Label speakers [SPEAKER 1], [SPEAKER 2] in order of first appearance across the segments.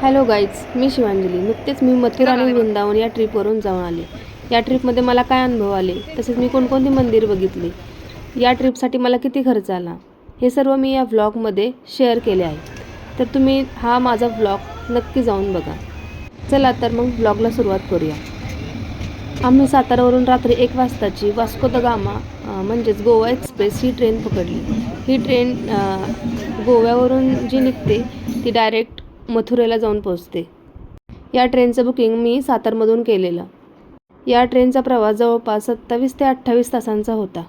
[SPEAKER 1] Hello guys, मी शिवांजली. नुकतेच मी मथुरा आणि वृंदावन या ट्रिपवरून जाऊन आले. या ट्रिपमध्ये मला काय अनुभव आले, तसेच मी कोणकोणती मंदिर बघितली, या ट्रिपसाठी मला किती खर्च आला, हे सर्व मी या व्लॉगमध्ये शेअर केले आहे. तर तुम्ही हा माझा व्लॉग नक्की जाऊन बघा. चला तर मग व्लॉगला सुरुवात करूया. आम्ही सातारावरून रात्री 1 वाजताची वास्को द गामा म्हणजेच गोवा एक्सप्रेस ही ट्रेन पकडली. ही ट्रेन गोव्यावरून जी निघते ती डायरेक्ट मथुरेला जाऊन पोहोचते. या ट्रेनचं बुकिंग मी सातारमधून केलेलं. या ट्रेनचा प्रवास जवळपास 27 ते 28 तासांचा होता.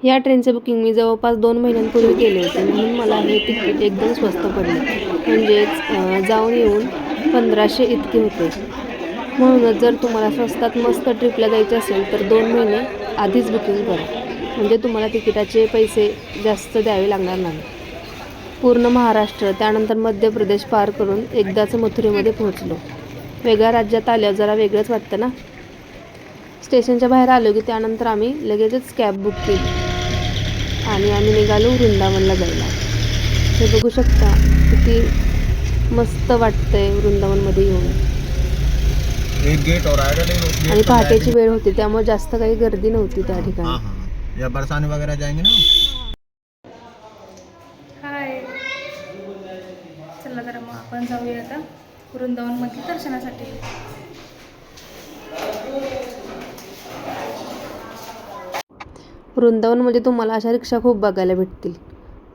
[SPEAKER 1] या ट्रेनचे बुकिंग मी जवळपास 2 महिन्यांपूर्वी केले होते, म्हणून मला हे तिकीट एकदम स्वस्त पडले. म्हणजेच जाऊन येऊन 1500 इतके होते. म्हणूनच जर तुम्हाला स्वस्तात मस्त ट्रिपला जायचे असेल तर 2 महिने आधीच बुकिंग करा, म्हणजे तुम्हाला तिकिटाचे पैसे जास्त द्यावे लागणार नाही. पूर्ण महाराष्ट्र त्यानंतर मध्य प्रदेश पार करून एकदाच मथुरेमध्ये पोहोचलो. वेगळ्या राज्यात आल्यावर जरा वेगळंच वाटतं ना. स्टेशनच्या बाहेर आलो की त्यानंतर आम्ही लगेचच कॅब बुक केली आणि आम्ही निघालो वृंदावनला जायला. हे बघू शकता किती मस्त वाटतंय वृंदावनमध्ये येऊन. आणि पहाटेची वेळ होती त्यामुळे जास्त काही गर्दी नव्हती त्या ठिकाणी.
[SPEAKER 2] या बरसाने वगैरह जाएंगे ना.
[SPEAKER 3] हाय, चला तर मग आपण जाऊया आता वृंदावनमध्ये दर्शनासाठी.
[SPEAKER 1] वृंदावनमध्ये तुम्हाला अशा रिक्षा खूप बघायला भेटतील.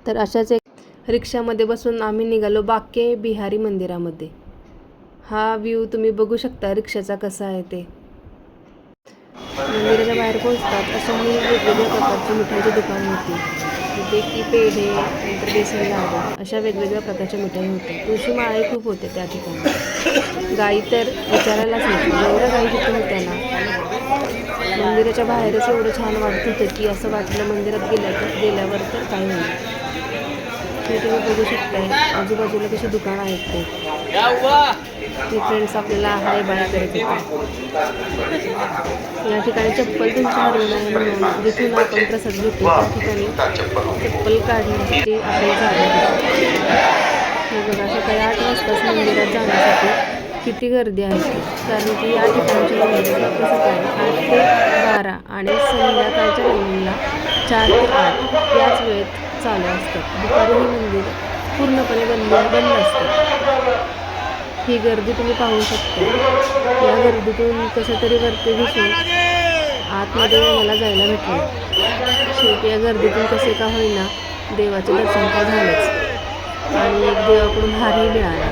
[SPEAKER 1] तर अशाच एक रिक्षामध्ये बसून आम्ही निघालो बाके बिहारी मंदिरामध्ये. हा व्ह्यू तुम्ही बघू शकता रिक्षाचा कसा आहे ते. मंदिराच्या बाहेर पोहोचतात अशा ही वेगवेगळ्या प्रकारची मिठाईची दुकान होती, जिथे की पेढे, नंतर बेसन लाडू अशा वेगवेगळ्या प्रकारच्या मिठाई होत्या. तुळशी माळाही खूप होते त्या ठिकाणी. गाई तर विचारायलाच नको, एवढ्या गाई तिथे होत्या ना. मंदिराच्या बाहेरच एवढं छान वाटत होतं की असं वाटलं मंदिरात गेल्यावर तर काय होईल. हे तुम्ही बघू शकताय आजूबाजूला कशी दुकानं आहेत ते फ्रेंड्स आपल्याला हाय बाय करत होते. या ठिकाणी चप्पल तुमची हरवू नये म्हणून जिथून आपण प्रसाद घेतो त्या ठिकाणी चप्पल काढण्यासाठी आपले झाले. हे बघा, सकाळी 8 वाजताच मंदिरात जाण्यासाठी किती गर्दी आहे, कारण की या ठिकाणच्या मंदिरात सकाळी 8 ते 12 आणि संध्याकाळच्या टायमिंगला 4 ते 8 याच वेळेत चालू असतात. दुपारी हे मंदिर पूर्णपणे बंद असतं. ही गर्दी तुम्ही पाहू शकता. या गर्दीतून कसं तरी वरती घुसून आतमध्ये मला जायला भेटलं. शेवटी या गर्दीतून कसे का होईना देवाचे दर्शन तर झालेच आणि एक देवाकडून हारही मिळाला.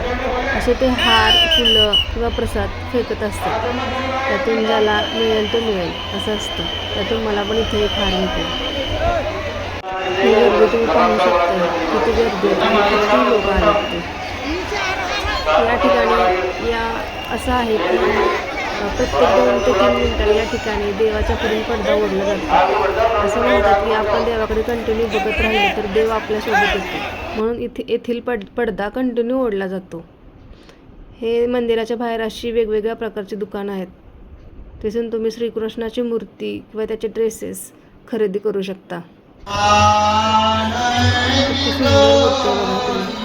[SPEAKER 1] असे ते हार, फुलं किंवा प्रसाद फेकत असतात. त्यातून ज्याला मिळेल तो मिळेल असं असतं. त्यातून मला पण इथे एक हार भेटला. ही गर्दी तुम्ही पाहू शकता. किती गर्दी, किती लोक आले ते. या ठिकाणी असं आहे की प्रत्येक 2 ते 3 मिनिटांनी या ठिकाणी देवाच्या पुढे पडदा ओढला जातो. असं म्हणतात की आपण देवाकडे कंटिन्यू बघत राहिलो तर देव आपल्यासोबत येतो, म्हणून येथील पडदा कंटिन्यू ओढला जातो. हे मंदिराच्या बाहेर अशी वेगवेगळ्या प्रकारची दुकानं आहेत. तिथून तुम्ही श्रीकृष्णाची मूर्ती किंवा त्याचे ड्रेसेस खरेदी करू शकता. किती सुंदर मूर्ती आहे बघा तुम्ही.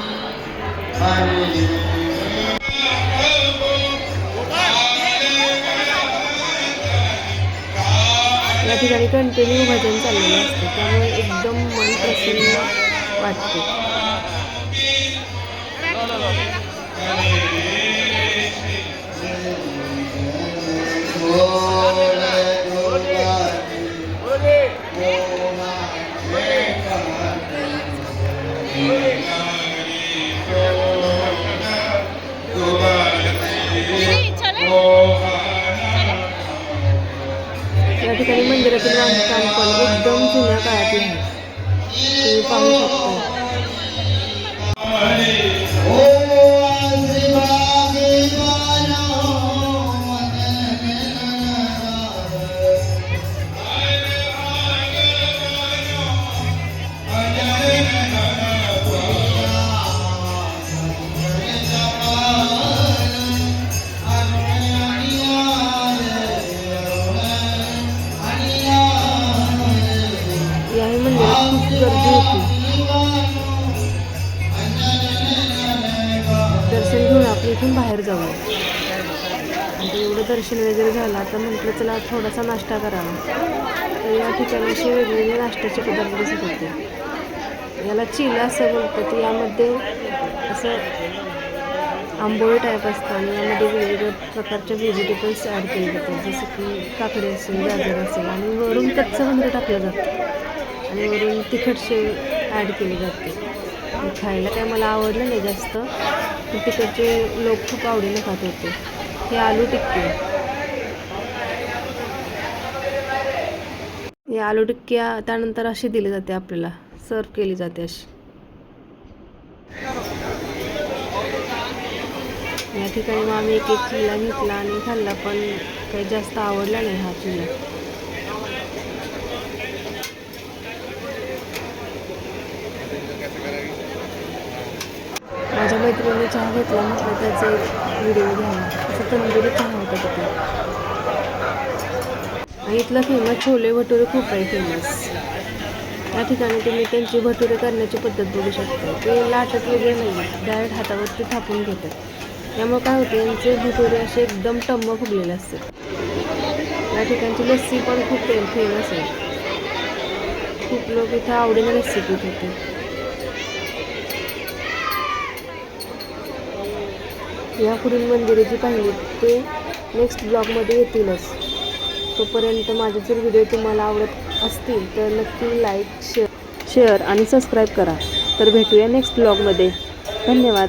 [SPEAKER 1] या ठिकाणी कंटिन्यू भजन चाललेलं असतं, त्यामुळे एकदम मन प्रसन्न वाटते. या ठिकाणी मंदिरातील बांधकाम पण एकदम जुन्या काळातील आहे, तुम्ही पाहू शकता. या मंदिरात खूप गर्दी होती. इथून बाहेर जाऊया. आणि एवढं दर्शन वगैरे झालं आता म्हटलं चला थोडासा नाश्ता करावा. तर या ठिकाणी असे वेगवेगळे नाश्त्याचे पदार्थ दिसत होते. याला चिला असं बोलतात. यामध्ये असं आंबोळी टाईप असतं आणि यामध्ये वेगवेगळ्या प्रकारच्या व्हेजिटेबल्स ॲड केले जातात, जसं की काकडी असेल, गाजर असेल आणि वरून कच्चं वगैरे टाकलं जातं आणि वरून तिखट शेव ॲड केली जाते. खायला काय मला आवडलं नाही जास्त, पण तिकडचे लोक खूप आवडीने खात होते. हे आलू टिक्की. हे आलू टिक्क्या त्यानंतर अशी दिली जाते, आपल्याला सर्व केली जाते अशी. या ठिकाणी मग आम्ही एक चिल्ला घेतला आणि खाल्ला, पण काही जास्त आवडला नाही हा चिल्ला. माझ्या मैत्रिणीने चहा घेतला, म्हटलं त्याचा एक व्हिडिओ घ्यावा. असं तंदुरी चहा होता तिथे. आणि इथला फेमस छोले भटुरे खूप आहे फेमस. या ठिकाणी तुम्ही त्यांची भटुरे करण्याची पद्धत बघू शकता. ते लाटत वगैरे नाही, डायरेक्ट हातावरती थापून घेतात. त्यामुळे काय होते, यांचे भटुरे असे एकदम टम्म फुगलेले असतात. या ठिकाणची लस्सी पण खूप फेमस आहे. खूप लोक इथं आवडीने लस्सी पीत होते. या पुढील मंदिरे जी पाहिली ते नेक्स्ट ब्लॉगमध्ये येतीलच. तोपर्यंत माझे जर व्हिडिओ तुम्हाला आवडत असतील तर नक्की लाईक शेअर आणि सबस्क्राईब करा. तर भेटूया नेक्स्ट ब्लॉगमध्ये. धन्यवाद.